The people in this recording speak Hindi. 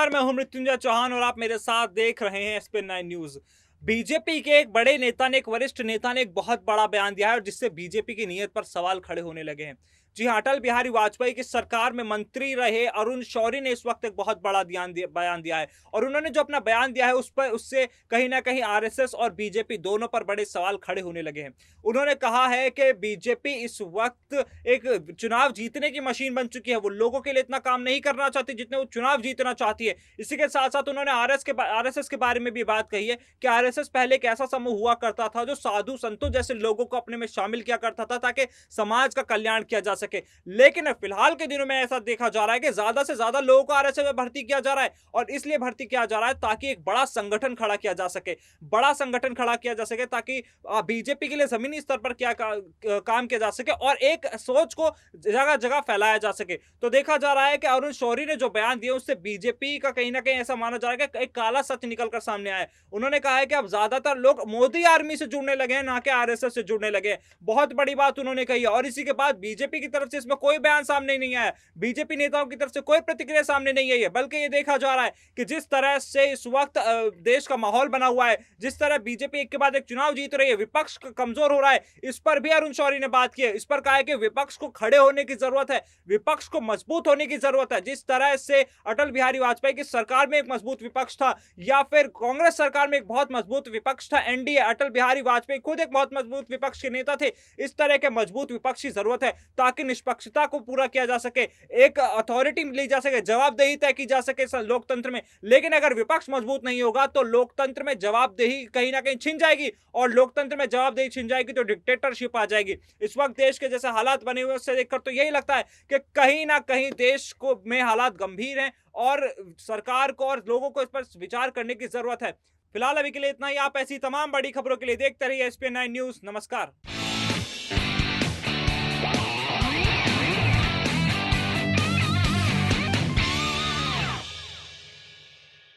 नमस्कार, मैं हूं मृत्युंजय चौहान और आप मेरे साथ देख रहे हैं एसपी 9 न्यूज। बीजेपी के एक बड़े नेता ने, एक वरिष्ठ नेता ने एक बहुत बड़ा बयान दिया है और जिससे बीजेपी की नीयत पर सवाल खड़े होने लगे हैं। जी हां, अटल बिहारी वाजपेयी की सरकार में मंत्री रहे अरुण शौरी ने इस वक्त एक बहुत बड़ा बयान दिया है और उन्होंने जो अपना बयान दिया है उस पर उससे कहीं ना कहीं आरएसएस और बीजेपी दोनों पर बड़े सवाल खड़े होने लगे हैं। उन्होंने कहा है कि बीजेपी इस वक्त एक चुनाव जीतने की मशीन बन चुकी है। वो लोगों के लिए इतना काम नहीं करना चाहती जितने वो चुनाव जीतना चाहती है। इसी के साथ साथ उन्होंने आरएसएस के बारे में भी बात कही है कि आरएसएस पहले एक ऐसा समूह हुआ करता था जो साधु संतों जैसे लोगों को अपने में शामिल किया करता था ताकि समाज का कल्याण किया जा सके। लेकिन फिलहाल के दिनों में ऐसा देखा जा रहा है कि ज्यादा से ज्यादा लोगों को आरएसएस में भर्ती किया जा रहा है और इसलिए भर्ती किया जा रहा है ताकि एक बड़ा संगठन खड़ा किया जा सके। बड़ा संगठन खड़ा किया जा सके ताकि बीजेपी के लिए जमीनी स्तर पर क्या काम किया जा सके और एक सोच को जगह जगह फैलाया जा सके। तो देखा जा रहा है कि अरुण शौरी ने जो बयान दिया उससे बीजेपी का कहीं ना कहीं ऐसा माना जा रहा है कि एक काला सच निकलकर सामने आया है। उन्होंने कहा है कि अब ज्यादातर लोग मोदी आर्मी से जुड़ने लगे हैं, ना कि आरएसएस से जुड़ने लगे हैं। बहुत बड़ी बात उन्होंने कही है और इसी के बाद बीजेपी की तरफ से इसमें कोई बयान सामने नहीं आया। बीजेपी नेताओं की तरफ से कोई प्रतिक्रिया सामने नहीं आई है, बल्कि ये देखा जा रहा है कि जिस तरह से इस वक्त देश का माहौल बना हुआ है, जिस तरह बीजेपी एक के बाद एक चुनाव जीत रही है, विपक्ष कमजोर हो रहा है, इस पर भी अरुण शौरी ने बात की है। इस पर कहा है कि विपक्ष को खड़े होने की जरूरत है, विपक्ष को मजबूत होने की जरूरत है। जिस तरह से अटल बिहारी वाजपेयी की सरकार में एक मजबूत विपक्ष था या फिर कांग्रेस सरकार में एक बहुत मजबूत विपक्ष था एनडीए, अटल बिहारी वाजपेयी खुद एक बहुत मजबूत विपक्ष के नेता थे। इस तरह के मजबूत विपक्ष की जरूरत है ताकि निष्पक्षता को पूरा किया जा सके, एक अथॉरिटी ली जा सके, जवाबदेही तय की जा सके लोकतंत्र में। लेकिन अगर विपक्ष मजबूत नहीं होगा तो लोकतंत्र में जवाबदेही कहीं ना कहीं छिन जाएगी और लोकतंत्र में जवाबदेही छिन जाएगी तो डिक्टेटरशिप आ जाएगी। इस वक्त देश के जैसे हालात बने हुए उससे देखकर तो यही लगता है कि कहीं ना कहीं देश को में हालात गंभीर हैं और सरकार को और लोगों को इस पर विचार करने की जरूरत है। फिलहाल अभी के लिए इतना ही। आप ऐसी तमाम बड़ी खबरों के लिए देखते रहिए एसपी 9 न्यूज। नमस्कार।